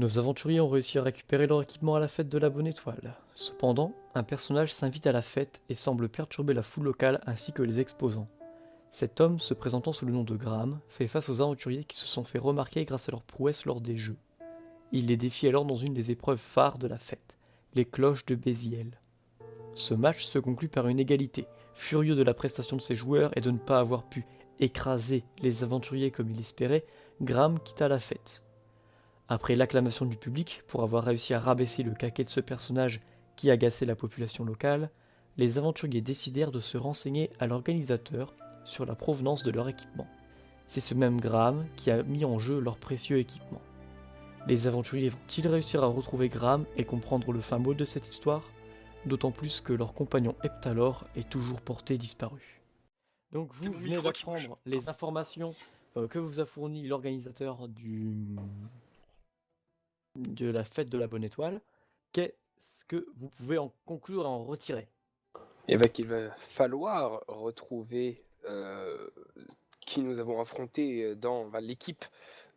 Nos aventuriers ont réussi à récupérer leur équipement à la fête de la Bonne Étoile. Cependant, un personnage s'invite à la fête et semble perturber la foule locale ainsi que les exposants. Cet homme, se présentant sous le nom de Graham, fait face aux aventuriers qui se sont fait remarquer grâce à leur prouesse lors des jeux. Il les défie alors dans une des épreuves phares de la fête, les cloches de Béziel. Ce match se conclut par une égalité, furieux de la prestation de ses joueurs et de ne pas avoir pu écraser les aventuriers comme il espérait, Graham quitta la fête. Après l'acclamation du public pour avoir réussi à rabaisser le caquet de ce personnage qui agaçait la population locale, les aventuriers décidèrent de se renseigner à l'organisateur sur la provenance de leur équipement. C'est ce même Graham qui a mis en jeu leur précieux équipement. Les aventuriers vont-ils réussir à retrouver Graham et comprendre le fin mot de cette histoire? D'autant plus que leur compagnon Heptalor est toujours porté disparu. Donc vous venez d'apprendre les informations que vous a fournies l'organisateur de la fête de la Bonne Étoile. Qu'est-ce que vous pouvez en conclure et en retirer? Et bah qu'il va falloir retrouver qui nous avons affronté dans l'équipe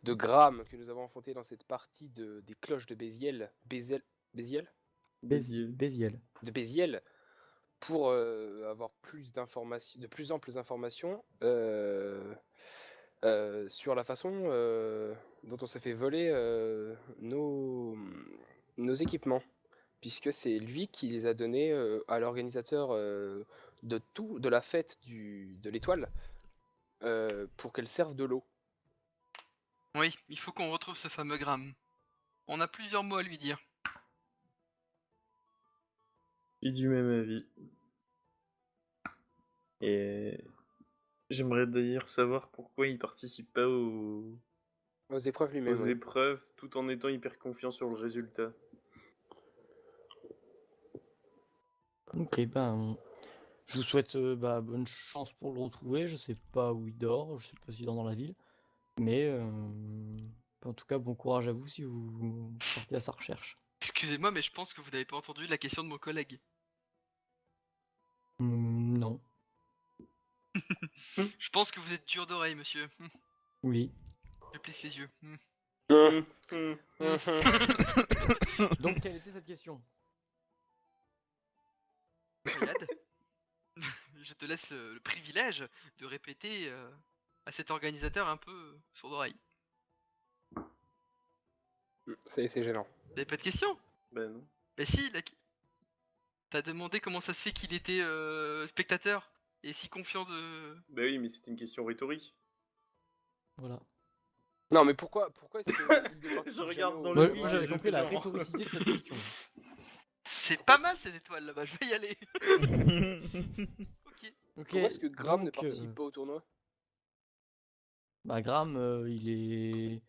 de Graham que nous avons affronté dans cette partie des cloches de Béziel, Béziel Béziel. de Béziel, pour avoir plus d'informations, de plus amples informations sur la façon dont on s'est fait voler nos équipements, puisque c'est lui qui les a donnés à l'organisateur de la fête de l'étoile pour qu'elle serve de l'eau. Oui, il faut qu'on retrouve ce fameux Graham. On a plusieurs mots à lui dire. Je suis du même avis. Et j'aimerais d'ailleurs savoir pourquoi il participe pas Aux épreuves aux lui-même, oui. épreuves tout en étant hyper confiant sur le résultat. Ok, ben, je vous souhaite bonne chance pour le retrouver. Je sais pas où il dort, je sais pas s'il dort dans la ville, mais en tout cas, bon courage à vous si vous partez à sa recherche. Excusez-moi, mais je pense que vous n'avez pas entendu la question de mon collègue. Non. Je pense que vous êtes dur d'oreille, monsieur. Oui. Je plisse les yeux. Donc, quelle était cette question? Riyad, je te laisse le privilège de répéter à cet organisateur un peu sourd d'oreille. C'est gênant. Vous avez pas de question? Ben non. Bah si, t'as demandé comment ça se fait qu'il était spectateur et si confiant de... Bah oui, mais c'était une question rhétorique. Voilà. Non, mais pourquoi est-ce que Je regarde dans Moi, le vide, j'avais je compris fais la genre. rhétoricité de cette question. C'est pas mal cette étoile là-bas, je vais y aller. Ok. Pourquoi est-ce que Graham ne donc, participe pas au tournoi? Bah, Graham, il est.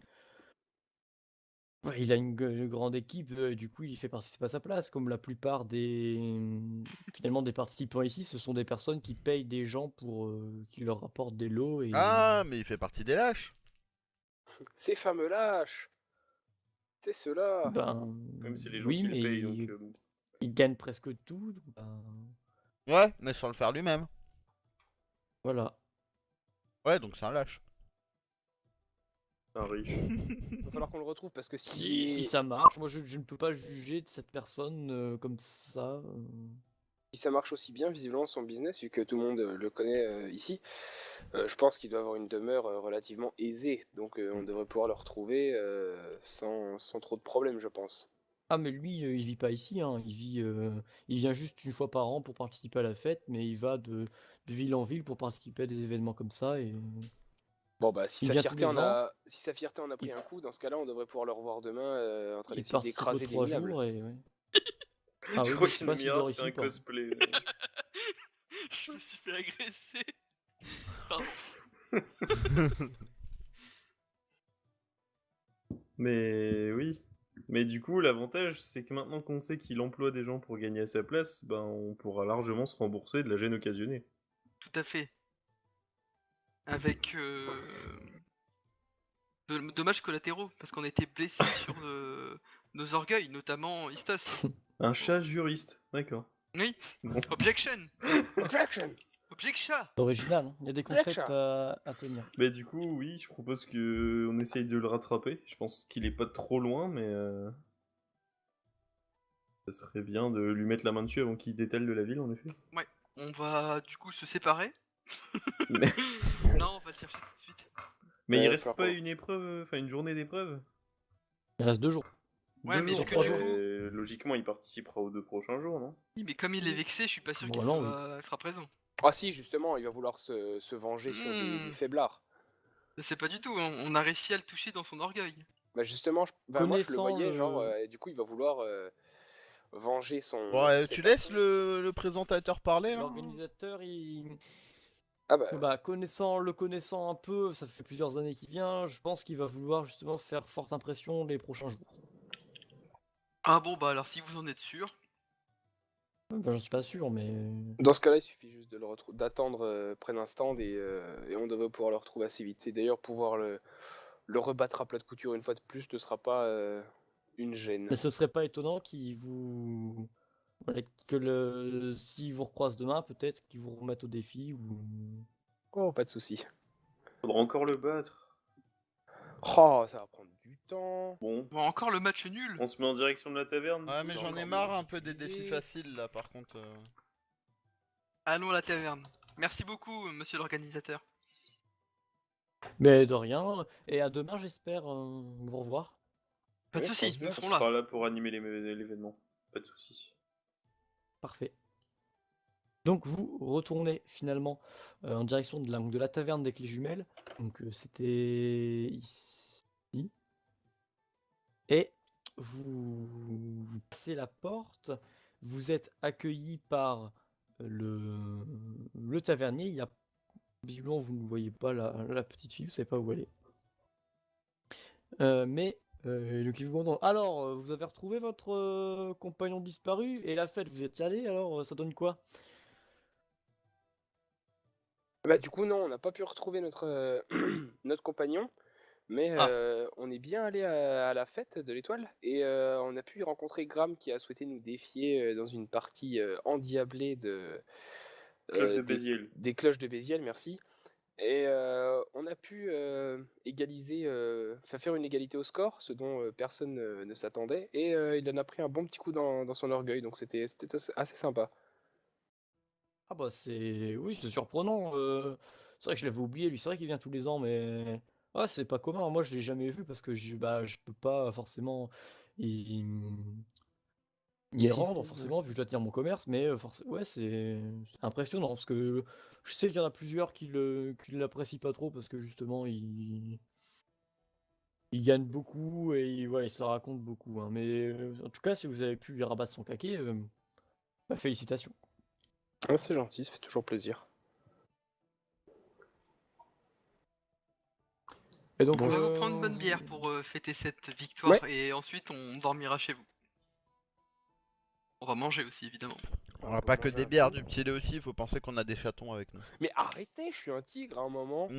Ouais, il a une grande équipe, du coup, il fait participer à sa place. Comme la plupart finalement, des participants ici, ce sont des personnes qui payent des gens pour qu'ils leur apportent des lots et. Ah, mais il fait partie des lâches. Ces fameux lâches. C'est ceux-là. Ben. Même si les gens Oui, qui le mais payent, donc. il gagne presque tout. Donc, ben, Ouais, mais sans le faire lui-même. voilà. Ouais, donc c'est un lâche. Un riche. Il va falloir qu'on le retrouve parce que Si ça marche, moi je ne peux pas juger de cette personne comme ça. si ça marche aussi bien, visiblement, son business, vu que tout le monde le connaît ici, je pense qu'il doit avoir une demeure relativement aisée. Donc on devrait pouvoir le retrouver sans trop de problèmes, je pense. Ah, mais lui, il vit pas ici, hein. Il vient juste une fois par an pour participer à la fête, mais il va de ville en ville pour participer à des événements comme ça et. Bon bah si Il sa vient tous fierté les en ans, a, si sa fierté en a pris un coup, dans ce cas-là, on devrait pouvoir le revoir demain en train il d'essayer participe aux d'écraser des 3 minables. jours et. Ouais. Ah Je oui, crois je sais que pas s'il Mira dort se ici fait ou un pas. cosplay. Je me suis fait agresser. Pardon. Mais oui. Mais du coup, l'avantage, c'est que maintenant qu'on sait qu'il emploie des gens pour gagner à sa place, ben on pourra largement se rembourser de la gêne occasionnée. Tout à fait. Avec de dommages collatéraux, parce qu'on a été blessés sur nos orgueils, notamment Istos. Un chat juriste, d'accord. Oui, Bon. objection. Objection. Objection. C'est original, hein. Il y a des concepts Lecture. à tenir. Mais du coup, oui, je propose que on essaye de le rattraper. Je pense qu'il est pas trop loin, mais ça serait bien de lui mettre la main dessus avant qu'il détale de la ville, en effet. On va du coup se séparer. Mais, Non, on va le chercher tout de suite. mais il Ouais, reste par pas contre. une épreuve, enfin une journée d'épreuve? Il reste 2 jours. Ouais, 2 mais jours. est-ce que trois du jours. coup... Logiquement, il participera aux 2 prochains jours, non? Oui, mais comme il est vexé, je suis pas sûr qu'il Bon, non, sera présent. Ah si, justement, il va vouloir se venger sur des faiblards. Je sais pas du tout, on a réussi à le toucher dans son orgueil. Bah justement, moi je le Connaissant voyais, le- genre, et du coup il va vouloir venger Bon, ses tu laisses personnes. le présentateur parler là? L'organisateur, il... Ah bah, Bah, connaissant un peu, ça fait plusieurs années qu'il vient, je pense qu'il va vouloir justement faire forte impression les prochains jours. Ah bon, bah alors si vous en êtes sûr... Bah, j'en suis pas sûr, mais... dans ce cas-là, il suffit juste de d'attendre près d'un stand et on devrait pouvoir le retrouver assez vite. Et d'ailleurs, pouvoir le rebattre à plat de couture une fois de plus ne sera pas une gêne. Mais ce serait pas étonnant qu'il vous... Voilà, s'il vous recroise demain, peut-être qu'il vous remette au défi ou... Oh, pas de souci. Faudra encore le battre. Oh, ça va prendre du temps. Bon, Bon, encore le match nul. on se met en direction de la taverne. Ouais, du mais coup, j'en ai encore marre mieux. un peu des défis faciles là, par contre. Allons à la taverne. Merci beaucoup, monsieur l'organisateur. Mais de rien, et à demain j'espère vous revoir. Pas de Oui, soucis, pense bien. nous On serons là. sera là pour animer l'événement. Pas de soucis. Parfait. Donc vous retournez finalement en direction de la taverne des Clés Jumelles. Donc c'était ici. Et vous passez la porte. Vous êtes accueilli par le tavernier. Il y a visiblement vous ne voyez pas la petite fille, vous savez pas où elle est. Donc il vous demande alors vous avez retrouvé votre compagnon disparu et la fête vous êtes allé alors ça donne quoi? Bah du coup non, on n'a pas pu retrouver notre compagnon, mais Ah. on est bien allé à la fête de l'Étoile et on a pu y rencontrer Graham qui a souhaité nous défier dans une partie endiablée Cloche de des, Béziers. des cloches de Béziers, merci. Et on a pu faire une égalité au score, ce dont personne ne s'attendait, et il en a pris un bon petit coup dans son orgueil, donc c'était assez sympa. Ah bah oui c'est surprenant. C'est vrai que je l'avais oublié lui c'est vrai qu'il vient tous les ans mais ah c'est pas commun moi je l'ai jamais vu parce que je peux pas forcément y, y Assister, rendre ouais. forcément vu que je dois tenir mon commerce mais ouais c'est impressionnant parce que je sais qu'il y en a plusieurs qui l'apprécient pas trop parce que justement il gagne beaucoup et voilà, il se la raconte beaucoup, hein. Mais en tout cas, si vous avez pu lui rabattre son caquet, bah, félicitations. Ah, c'est gentil, ça fait toujours plaisir. Et donc, On va vous prendre une bonne bière pour fêter cette victoire et ensuite on dormira chez vous. On va manger aussi évidemment. On a pas que des bières, du petit lait aussi, il faut penser qu'on a des chatons avec nous. Mais arrêtez, je suis un tigre à un moment.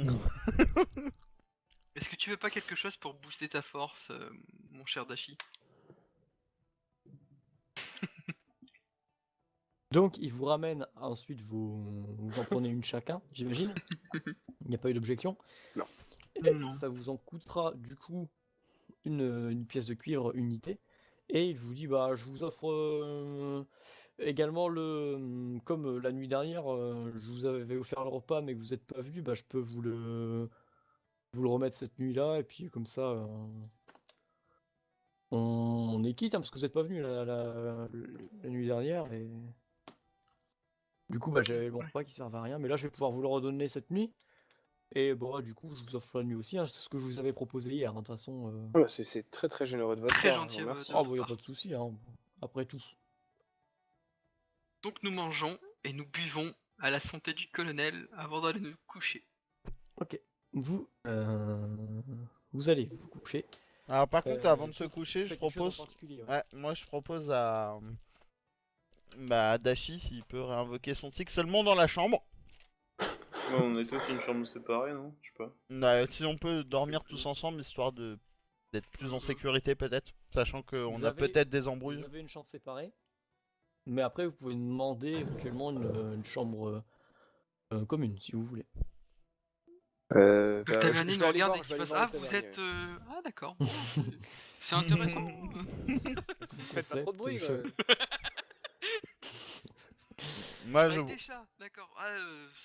Est-ce que tu veux pas quelque chose pour booster ta force, mon cher Dashi? Donc, il vous ramène ensuite, vous en prenez une chacun, j'imagine. Il n'y a pas eu d'objection. Non. Et Non. ça vous en coûtera du coup une pièce de cuivre unité. Et il vous dit, bah, je vous offre également comme la nuit dernière, je vous avais offert le repas, mais que vous n'êtes pas venu, bah, je peux vous le remettre cette nuit-là, et puis comme ça, on est quitte, hein, parce que vous n'êtes pas venu la nuit dernière, et du coup, bah, j'avais mon repas qui servait à rien, mais là, je vais pouvoir vous le redonner cette nuit, et bon, du coup, je vous offre la nuit aussi, hein, c'est ce que je vous avais proposé hier, hein, de toute façon. Ah bah, c'est très très généreux de votre Très part, gentil, je vous remercie. Ah, bon, y a pas de souci, hein, après tout. Donc nous mangeons et nous buvons à la santé du colonel avant d'aller nous coucher. Ok, vous allez vous coucher. Alors par contre, avant de Est-ce se que vous coucher, je faites quelque chose en propose... particulier, ouais. Ouais, moi je propose à... Bah, à Dashi s'il peut réinvoquer son tic seulement dans la chambre. Ouais, on est tous une chambre séparée, non? Je sais pas. Si on peut dormir tous ensemble, histoire d'être plus en sécurité peut-être. Sachant qu'on Vous a avez- peut-être des Vous embrouilles. avez une chambre séparée, mais après, vous pouvez demander éventuellement une chambre commune, si vous voulez. Le Bah, tavernier je nous vais aller regarde voir, et je vais qu'il aller fasse voir ah le vous tavernier. êtes ah d'accord. Bon, c'est intéressant. Faites pas trop de bruit. Concept, Moi je, Avec des chats, d'accord. Ah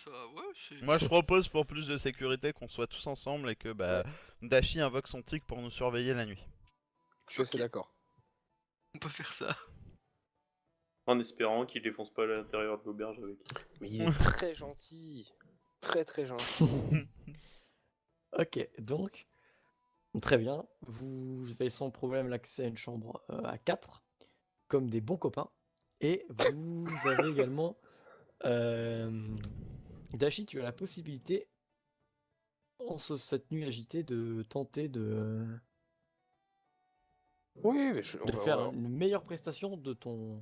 ça ouais c'est. moi je propose pour plus de sécurité qu'on soit tous ensemble et que Ouais, Dashi invoque son tigre pour nous surveiller la nuit. je suis assez Ok. d'accord. On peut faire ça. En espérant qu'il défonce pas l'intérieur de l'auberge avec. Mais il est très gentil. Très très gentil. Ok, donc, très bien. Vous avez sans problème l'accès à une chambre à 4, comme des bons copains. Et vous avez également... Dashi, tu as la possibilité, cette nuit agitée, de tenter Oui, mais de faire une meilleure prestation de ton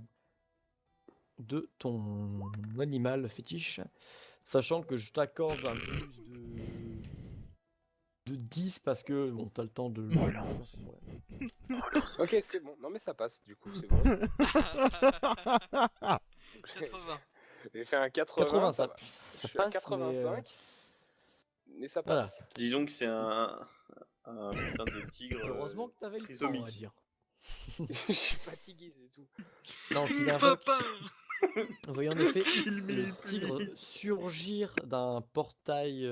animal fétiche, sachant que je t'accorde un plus de 10 parce que bon, t'as le temps de le faire sans problème. Ok, c'est bon. Non, mais ça passe du coup, c'est bon. 80. J'ai fait un 80, 80, ça va. ça Je suis à passe, mais 85, mais ça passe. voilà. Disons que c'est un putain de tigre. Heureusement que t'avais le temps, on va trisomique. dire. Je suis fatigué, c'est tout. Non, qu'il invoque. Papa. Vous voyez en effet Il le m'y tigre plie. surgir d'un portail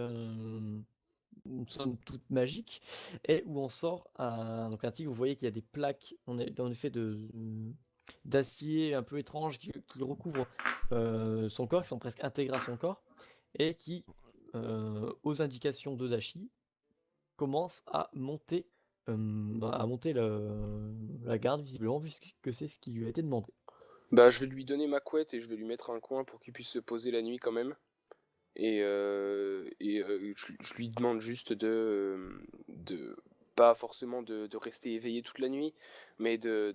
somme toute magique, et où en sort donc un tigre. Vous voyez qu'il y a des plaques, on est en effet d'acier un peu étrange qui recouvrent son corps, qui sont presque intégrés à son corps, et qui, aux indications de Dashi, commence à monter la garde, visiblement, vu que c'est ce qui lui a été demandé. Bah, je vais lui donner ma couette et je vais lui mettre un coin pour qu'il puisse se poser la nuit quand même. Je lui demande juste de pas forcément de rester éveillé toute la nuit, mais de,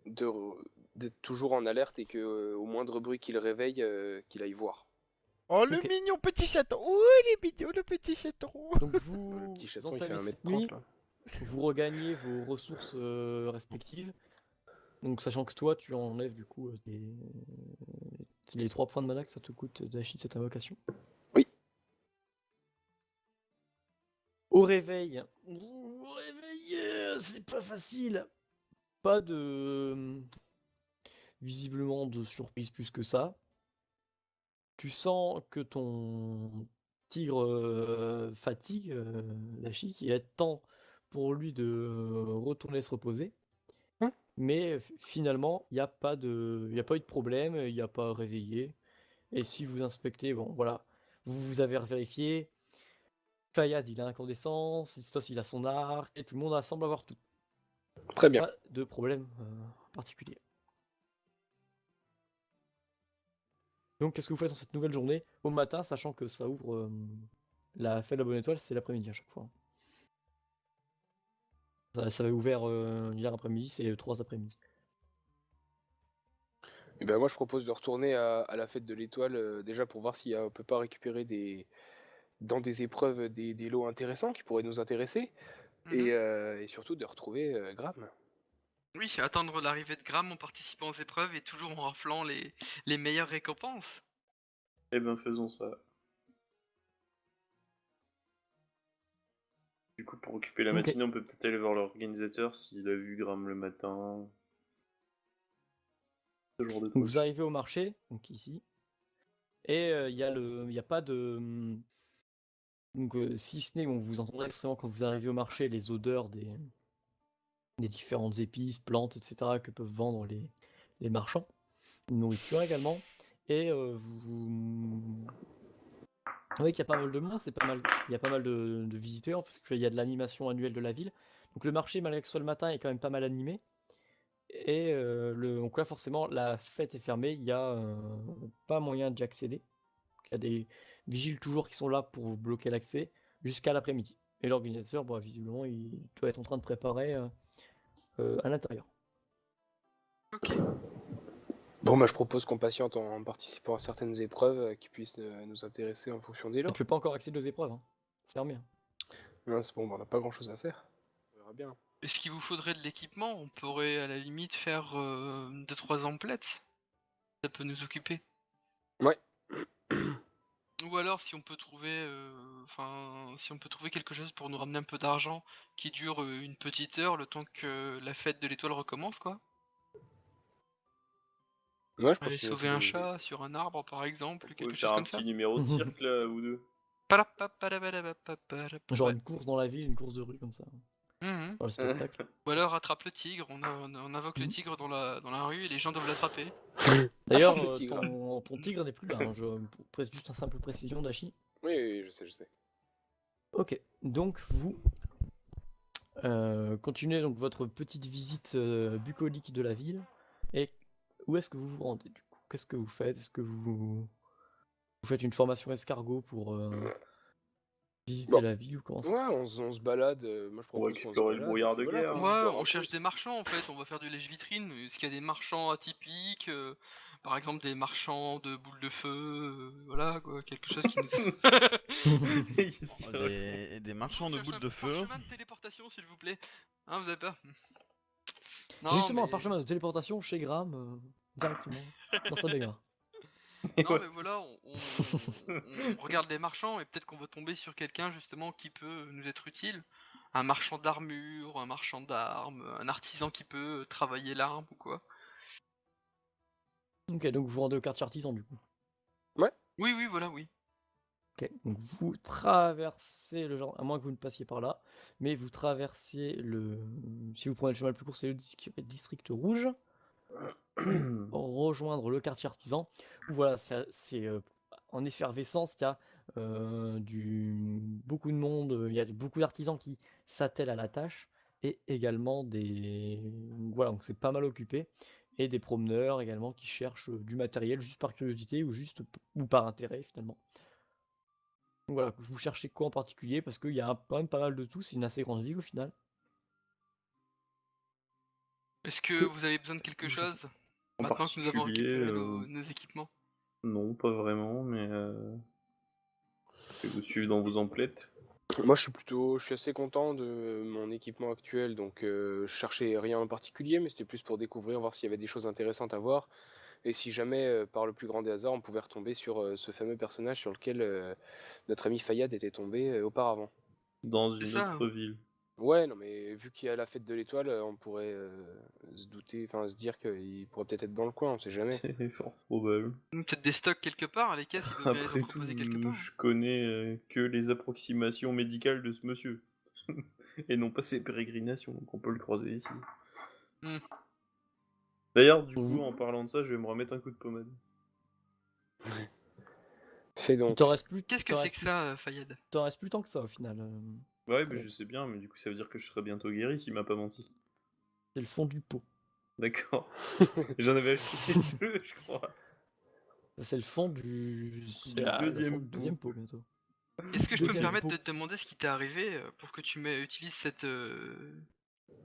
d'être toujours en alerte et que au moindre bruit qu'il réveille, qu'il aille voir. Oh le Ok. mignon petit chaton. Oh il est mignon le petit chaton. Donc Le vous petit chaton, il fait entamez cette 1m30 nuit, là. vous regagnez vos ressources respectives. Donc sachant que toi tu enlèves du coup les 3 points de mana que ça te coûte d'acheter cette invocation. Oui. Au réveil, vous vous réveillez, c'est pas facile. Pas visiblement de surprise plus que ça. Tu sens que ton tigre fatigue Dashi, qu'il est temps pour lui de retourner se reposer. Hein. Mais finalement, il n'y a pas eu de problème, il n'y a pas réveillé. Et si vous inspectez, bon voilà, vous avez vérifié. Fayad, il a incandescence, Sistos, il a son arc, et tout le monde semble avoir tout. Très bien. Pas de problème particulier. Donc, qu'est-ce que vous faites dans cette nouvelle journée au matin, sachant que ça ouvre la fête de la Bonne Étoile, c'est l'après-midi à chaque fois. Ça avait ouvert hier après-midi, c'est 3 après-midi. Et ben moi je propose de retourner à la fête de l'étoile déjà pour voir si on peut pas récupérer dans des épreuves des lots intéressants qui pourraient nous intéresser Mhm. et surtout de retrouver Gram. Oui, attendre l'arrivée de Gram en participant aux épreuves et toujours en raflant les meilleures récompenses. Eh ben faisons ça. Du coup, pour occuper la Ok. matinée, on peut peut-être aller voir l'organisateur s'il a vu Gram le matin. Ce genre de Donc truc. vous arrivez au marché, donc ici, et il y a pas de... Donc si ce n'est, bon, vous entendrez forcément quand vous arrivez au marché les odeurs des différentes épices, plantes, etc. que peuvent vendre les marchands. Une nourriture également. Et vous voyez qu'il y a pas mal de monde, c'est pas mal. Il y a pas mal de visiteurs parce qu'il y a de l'animation annuelle de la ville. Donc le marché, malgré que ce soit le matin, est quand même pas mal animé. Et donc là, forcément, la fête est fermée. Il n'y a pas moyen d'y accéder. Il y a des vigiles toujours qui sont là pour bloquer l'accès jusqu'à l'après-midi. Et l'organisateur, bon, visiblement, il doit être en train de préparer à l'intérieur. Ok. Bon bah je propose qu'on patiente en participant à certaines épreuves qui puissent nous intéresser en fonction des Tu lots. peux pas encore accéder aux épreuves, hein. C'est fermé, hein. Non, c'est bon, bah, on n'a pas grand chose à faire. On verra bien. Est-ce qu'il vous faudrait de l'équipement? On pourrait à la limite faire 2-3 emplettes. Ça peut nous occuper. Ouais. Ou alors si on peut trouver, si on peut trouver quelque chose pour nous ramener un peu d'argent qui dure une petite heure, le temps que la fête de l'étoile recommence, quoi. Moi, je pense Aller que c'est une assez sauver un bonne idée. chat sur un arbre, par exemple, On pourrait quelque chose faire un comme ça. petit numéro de cirque là, ou deux. Genre Ouais. une course dans la ville, une course de rue comme ça. Mhm. Dans le spectacle. Ou alors attrape le tigre, on invoque le Mhm. tigre dans la rue et les gens doivent l'attraper. D'ailleurs, Attrape le tigre. ton tigre n'est plus là, hein, juste une simple précision d'Ashi. Oui, oui, je sais, je sais. Ok, donc vous continuez donc votre petite visite bucolique de la ville. Et où est-ce que vous vous rendez du coup? Qu'est-ce que vous faites? Est-ce que vous faites une formation escargot pour visiter Bon, la ville ou comment ça se ouais, passe? on se balade. Moi, je Pour propose qu'on se explorer le balade et brouillard puis de voilà, guerre, quoi. hein. Ouais, Voir on un peu. cherche des marchands en fait, on va faire du lèche-vitrine. Est-ce qu'il y a des marchands atypiques, par exemple des marchands de boules de feu, voilà quoi, quelque chose qui nous. Oh, des marchands Vous de cherchez boules un de feu. parchemin de téléportation s'il vous plaît. Hein, vous avez pas? Non Justement, un mais. parchemin de téléportation chez Graham, directement, dans sa baignoire. Et Non what mais voilà, on regarde les marchands et peut-être qu'on va tomber sur quelqu'un justement qui peut nous être utile. Un marchand d'armure, un marchand d'armes, un artisan qui peut travailler l'arme ou quoi. Ok, donc vous vous rendez au quartier artisan du coup. Ouais. Oui, oui, voilà, oui. Ok, donc vous traversez le genre, à moins que vous ne passiez par là, mais vous traversez le. Si vous prenez le chemin le plus court, c'est le district rouge pour rejoindre le quartier artisan. Où voilà, c'est en effervescence, il y a beaucoup de monde, il y a beaucoup d'artisans qui s'attellent à la tâche et également des. Voilà, donc c'est pas mal occupé. Et des promeneurs également qui cherchent du matériel juste par curiosité ou juste ou par intérêt finalement. Donc voilà, vous cherchez quoi en particulier? Parce qu'il y a quand même pas mal de tout, c'est une assez grande ville au final. Est-ce que Que, vous avez besoin de que quelque vous chose cherchez? En maintenant que nous avons particulier, récupéré nos équipements? non, pas vraiment, mais je vais vous suivre dans vos emplettes. Moi, je suis assez content de mon équipement actuel, donc je cherchais rien en particulier, mais c'était plus pour découvrir, voir s'il y avait des choses intéressantes à voir, et si jamais, par le plus grand des hasards, on pouvait retomber sur ce fameux personnage sur lequel notre ami Fayad était tombé auparavant. Dans C'est une ça, hein. autre ville. Ouais, non, mais vu qu'il y a la fête de l'étoile, on pourrait se douter, enfin se dire qu'il pourrait peut-être être dans le coin, on sait jamais. C'est fort probable. Peut-être des stocks quelque part, les caisses, ils doivent bien les Après tout, entreposer quelque part. je connais que les approximations médicales de ce monsieur. Et non pas ses pérégrinations, donc on peut le croiser ici. Hmm. D'ailleurs, du coup, Vous- en parlant de ça, je vais me remettre un coup de pommade. Fais Il donc. t'en reste plus, Qu'est-ce que c'est que ça, Fayed? t'en reste plus tant que ça au final. Ouais, mais Ouais. je sais bien, mais du coup, ça veut dire que je serai bientôt guéri s'il m'a pas menti. C'est le fond du pot. D'accord. J'en avais acheté deux, je crois. Ça, c'est le fond du. C'est Du le fond deuxième du deuxième pot. pot bientôt. Est-ce que je peux me Deuxième permettre pot. de te demander ce qui t'est arrivé pour que tu utilises cette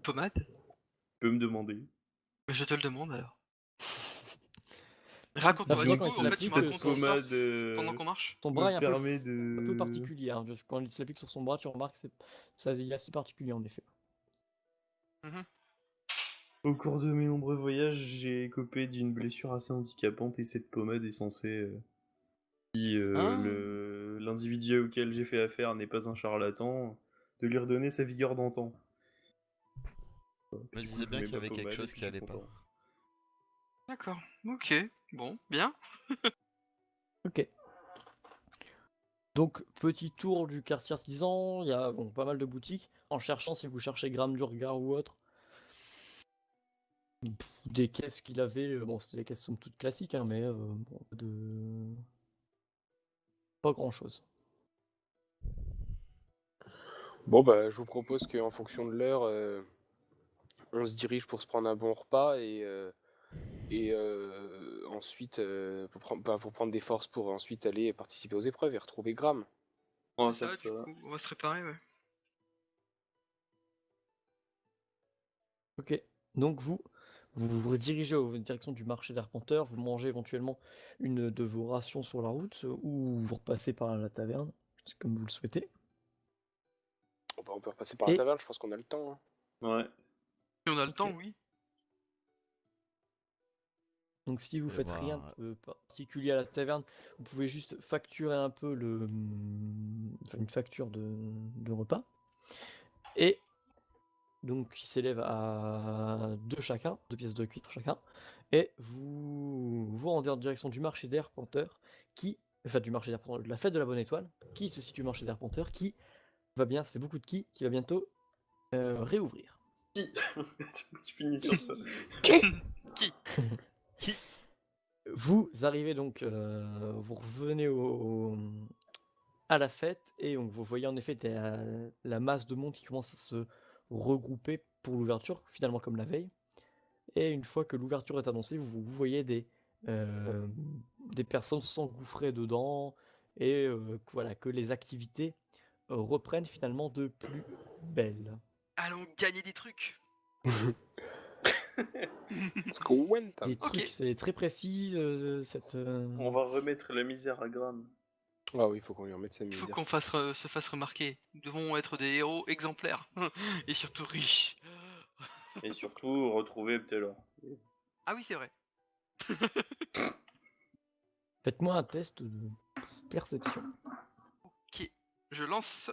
pommade? Tu peux me demander. Je te le demande alors. Bah, Raconte-moi, faudrait du qu'on coup, en se fait, tu me l'explique que cette racontes l'histoire pommade pendant qu'on marche. son me bras est permet un peu de... particulier, hein. Quand il se l'applique sur son bras, tu remarques que ça il est assez particulier en effet. Mhm. Au cours de mes nombreux voyages, j'ai écopé d'une blessure assez handicapante et cette pommade est censée, si Ah, l'individu auquel j'ai fait affaire n'est pas un charlatan, de lui redonner sa vigueur d'antan. Je me Du coup, disais je bien mets qu'il y ma avait quelque pommade et chose puis qui je suis allait pas. content. D'accord, ok, bon, bien. ok. Donc, petit tour du quartier artisan, il y a bon, pas mal de boutiques. En cherchant, si vous cherchez Graham Durgar ou autre, des caisses qu'il avait, bon, les caisses sont toutes classiques, hein, mais bon, pas grand chose. Bon, bah, je vous propose qu'en fonction de l'heure, on se dirige pour se prendre un bon repas et ensuite, pour prendre des forces pour ensuite aller participer aux épreuves et retrouver Gram. On va C'est faire ça, du ça. coup, on va se préparer, ouais. Ok, donc vous dirigez en direction du marché d'Arpenteur, vous mangez éventuellement une de vos rations sur la route, ou vous repassez par la taverne, c'est comme vous le souhaitez. Bon, bah, on peut repasser par la Et, taverne, je pense qu'on a le temps, hein. Ouais. Si on a le temps, ok, oui. Donc si vous Je vais faites rien voir. de particulier à la taverne, vous pouvez juste facturer un peu enfin, une facture de repas. Et donc qui s'élève à 2 chacun, 2 pièces de cuivre chacun. Et vous rendez en direction du marché des Arpenteurs, enfin du marché des Arpenteurs, de la fête de la Bonne Étoile, qui se situe au marché des Arpenteurs, qui va bien, ça fait beaucoup de qui va bientôt réouvrir. Qui finit sur ça. Qui? Vous arrivez donc, vous revenez à la fête et donc vous voyez en effet la masse de monde qui commence à se regrouper pour l'ouverture, finalement comme la veille. Et une fois que l'ouverture est annoncée, vous voyez des personnes s'engouffrer dedans et voilà, que les activités reprennent finalement de plus belle. Allons gagner des trucs. Squenta. Des Ok. trucs, c'est très précis, cette... On va remettre la misère à Graham. Ah oui, il faut qu'on lui remette sa Il faut misère. qu'on se fasse remarquer. Nous devons être des héros exemplaires. Et surtout riches. Et surtout, retrouver Ptelor. Ah oui, c'est vrai. Faites-moi un test de perception. Ok. Je lance.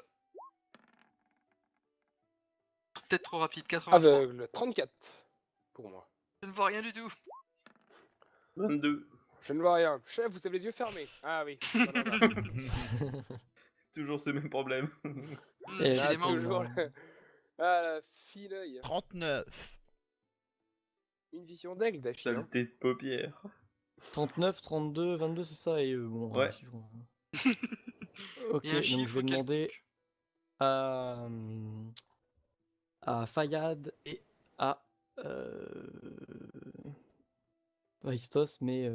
Peut-être trop rapide. 83. Aveugle, 34 pour moi. Je ne vois rien du tout. 22. Je ne vois rien. Chef, vous avez les yeux fermés. Ah oui. Voilà. Toujours ce même problème. Et J'ai des manques. toujours le- Ah, la fille-l'œil. 39. Une vision d'aigle, Dashi. Hein. Saleté de paupières. 39, 32, 22, c'est ça, et bon, Ouais. un chiffre. Ok, Et un donc je chiffre vais demander quelconque. à Fayad et à pas Istos, mais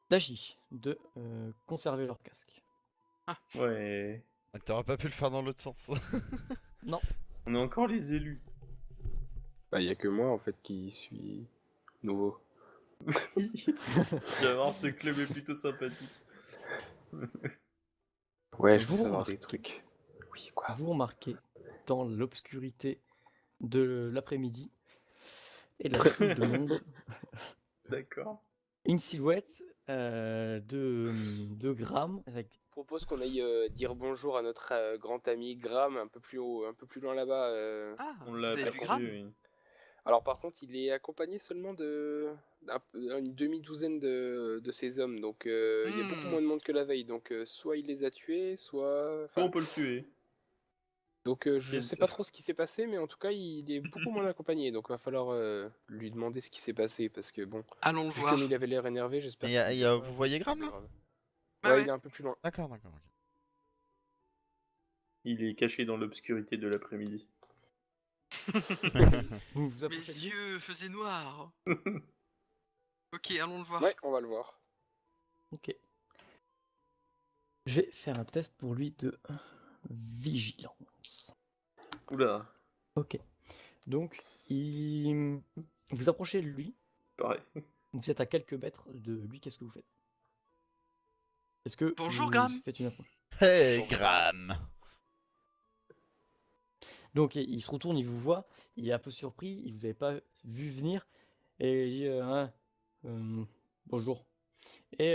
Dashi de conserver leur casque. Ouais. Ah, t'aurais pas pu le faire dans l'autre sens. Non, On est encore les élus. Bah, y a que moi en fait qui suis nouveau. Tu vas voir, ce club est plutôt sympathique. Ouais, je Vous veux savoir remarquez. des trucs. Oui, quoi. vous remarquez dans l'obscurité de l'après-midi et la foule de monde D'accord. une silhouette de Graham avec Je propose qu'on aille dire bonjour à notre grand ami Graham un peu plus haut, un peu plus loin là-bas. Ah, On vous l'a avez vu aperçu, Graham oui. Alors par contre, il est accompagné seulement une demi-douzaine de ses hommes, donc il y a beaucoup moins de monde que la veille. Donc soit il les a tués, soit... Soit on Enfin, peut le tuer. donc je Quel sais pas sort. trop ce qui s'est passé, mais en tout cas, il est beaucoup moins accompagné. Donc va falloir lui demander ce qui s'est passé, parce que bon, Allons le vu voir. comme il avait l'air énervé, j'espère Mais qu'il était pas vous voyez quelque chose Graham de là grave. Ah Ouais, ouais. il est un peu plus loin. D'accord, d'accord. Ok. Il est caché dans l'obscurité de l'après-midi. vous vous Mes approchez de lui. yeux faisaient noir. Ok, allons le voir. Ouais, on va le voir. Ok. Je vais faire un test pour lui de vigilance. Oula, Ok. Donc, vous approchez de lui. pareil. Vous êtes à quelques mètres de lui. Qu'est-ce que vous faites? Est-ce que Bonjour, vous Graham. faites une approche? Hey, Bonjour. Graham. Donc, il se retourne, il vous voit. Il est un peu surpris. Il vous avait pas vu venir. Et il dit hein, bonjour. Et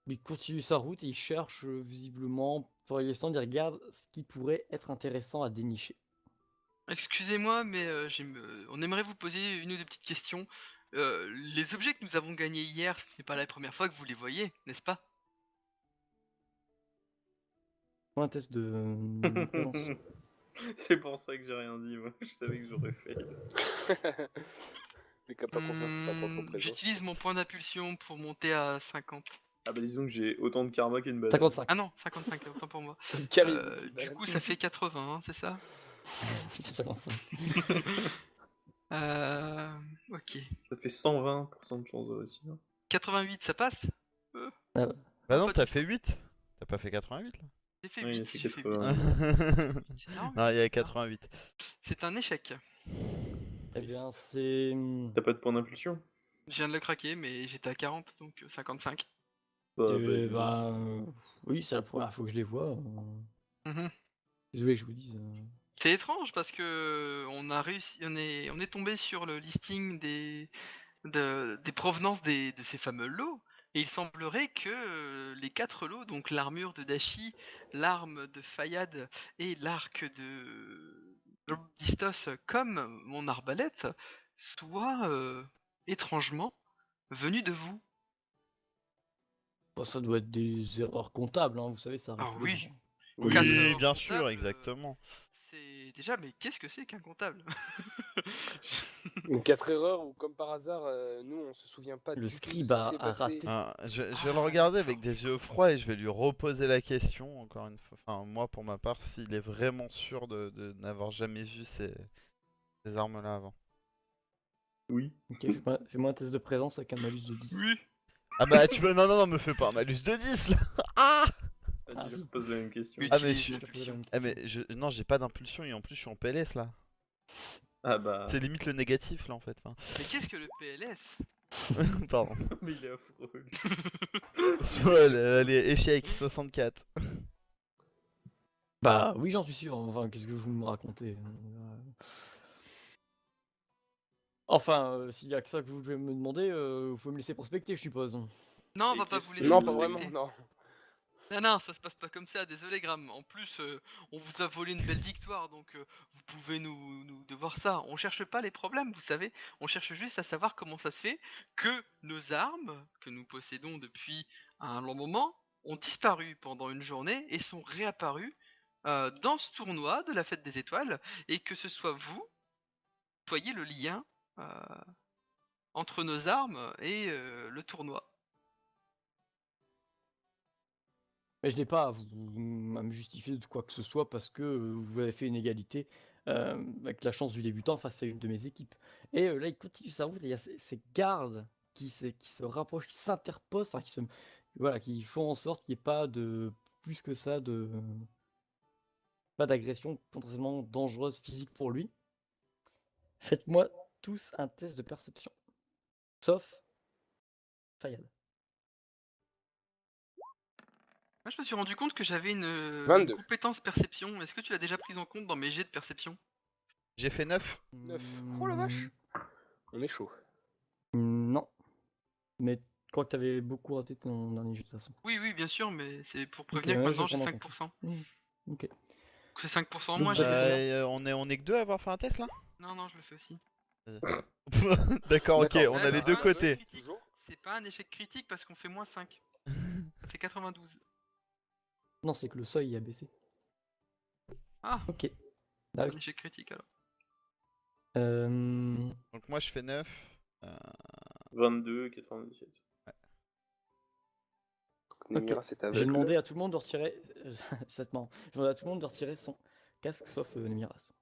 il continue sa route et il cherche visiblement pour les stands. Il regarde ce qui pourrait être intéressant à dénicher. Excusez-moi, mais on aimerait vous poser une ou deux petites questions. Les objets que nous avons gagnés hier, ce n'est pas la première fois que vous les voyez, n'est-ce pas? Un test de présence. C'est pour ça que j'ai rien dit, moi. Je savais que j'aurais fait. Il n'a pas confiance en sa propre présence. J'utilise mon point d'impulsion pour monter à 50. Ah bah disons que j'ai autant de karma qu'une banane. 55. Ah non, 55, autant pour moi. Le charisme. Du coup, ça fait 80, hein, c'est ça? 55. Ok. Ça fait 120% de chance de réussir. 88, ça passe? Bah Non, non, pas t'as du fait 8. T'as pas fait 88 là J'ai fait Ouais, il a 8, fait j'ai fait 80. 8. C'est énorme. Non, il y a 88. C'est un échec. Eh bien, c'est. T'as pas de point d'impulsion? Je viens de le craquer, mais j'étais à 40, donc 55. Bah, oui, c'est la première fois que je les vois. Mhm. Désolé que je vous dise. C'est étrange parce que on est tombé sur le listing des provenances de ces fameux lots, et il semblerait que les 4 lots, donc l'armure de Dashi, l'arme de Fayad et l'arc de Distos, comme mon arbalète, soient étrangement venus de vous. Bon, ça doit être des erreurs comptables, hein, vous savez, ça arrive Ah tous les oui. jours. Oui, 4 Oui, erreurs bien sûr, comptables, exactement. c'est déjà, mais qu'est-ce que c'est qu'un comptable? Une 4 erreurs où, comme par hasard, nous, on se souvient pas Le du tout de scribe ce qui a s'est passé. raté. Je vais le Ah, regarder d'accord. avec des yeux froids et je vais lui reposer la question, encore une fois. Enfin, moi, pour ma part, s'il est vraiment sûr de n'avoir jamais vu ces armes-là avant. Oui. Ok, fais-moi un test de présence avec un malus de 10. Oui. Ah bah, tu peux... Non, non, non, me fais pas un malus de 10, là. Ah! Ah, Ah, tu lui si. reposes la même question. Ah, mais Utilise je... Je vais poser la l'impulsion. même Ah, question. mais non, j'ai pas d'impulsion et en plus, je suis en PLS, là. Ah bah. C'est limite le négatif, là, en fait. Enfin, Mais qu'est-ce que le PLS? pardon. Mais il est affreux. lui. Ouais, allez, échec, 64. Bah oui, j'en suis sûr. Enfin, qu'est-ce que vous me racontez? Enfin, s'il y a que ça que vous devez me demander, vous pouvez me laisser prospecter, je suppose. Non, on Et va pas vous qu'est-ce laisser que- Non, pas vraiment, prospecter. non. Non, non, ça se passe pas comme ça, désolé Graham. En plus, on vous a volé une belle victoire, donc vous pouvez nous devoir ça. On cherche pas les problèmes, vous savez. On cherche juste à savoir comment ça se fait que nos armes, que nous possédons depuis un long moment, ont disparu pendant une journée et sont réapparues dans ce tournoi de la Fête des Étoiles, et que ce soit vous, soyez le lien euh, entre nos armes et le tournoi. Mais je n'ai pas à me justifier de quoi que ce soit parce que vous avez fait une égalité avec la chance du débutant face à une de mes équipes. Et là, il continue sa route et il y a ces gardes qui se rapprochent, qui s'interposent, enfin voilà, qui font en sorte qu'il n'y ait pas de plus que ça pas d'agression potentiellement dangereuse physique pour lui. Faites-moi tous un test de perception. Sauf Fayad. Moi, je me suis rendu compte que j'avais une 22. compétence perception. Est-ce que tu l'as déjà prise en compte dans mes jets de perception? J'ai fait 9. 9. Oh la vache. On est chaud. Non. Mais je crois que tu avais beaucoup raté ton dernier jeu de toute façon. Oui, oui, bien sûr, mais c'est pour Ok, prévenir que ouais, je maintenant vais j'ai prendre en compte. 5%. Ok. C'est 5% en Donc moins, vous avez j'ai... fait combien On est que deux à avoir fait un test, là? Non, non, je le fais aussi. D'accord, ok, D'accord, on Ouais, a mais les c'est deux pas un échec côtés. critique. Toujours. C'est pas un échec critique parce qu'on fait moins 5. Ça fait 92. Non, c'est que le seuil a baissé. Ah, Ok. Bah un oui. échec critique alors. Donc moi je fais 9. 22, 97. Nemira, Ok. c'est J'ai aveugle. demandé à tout le monde de retirer. C'est marrant. J'ai demandé à tout le monde de retirer son casque sauf Nemiras.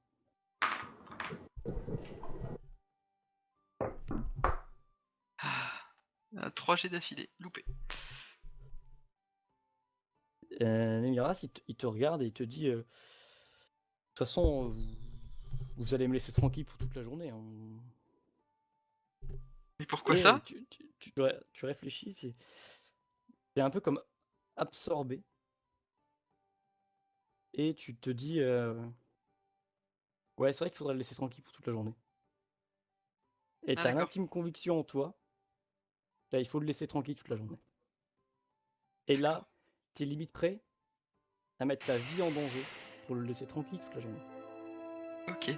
Ah, 3 jets d'affilée, loupé. Nemiras, il te regarde et il te dit de toute façon, vous allez me laisser tranquille pour toute la journée. Hein. Mais pourquoi Et ça? tu réfléchis, c'est un peu comme absorbé. Et tu te dis ouais, c'est vrai qu'il faudrait le laisser tranquille pour toute la journée. Et Ah t'as d'accord. l'intime conviction en toi, là, il faut le laisser tranquille toute la journée. Et là, t'es limite prêt à mettre ta vie en danger pour le laisser tranquille toute la journée. Ok.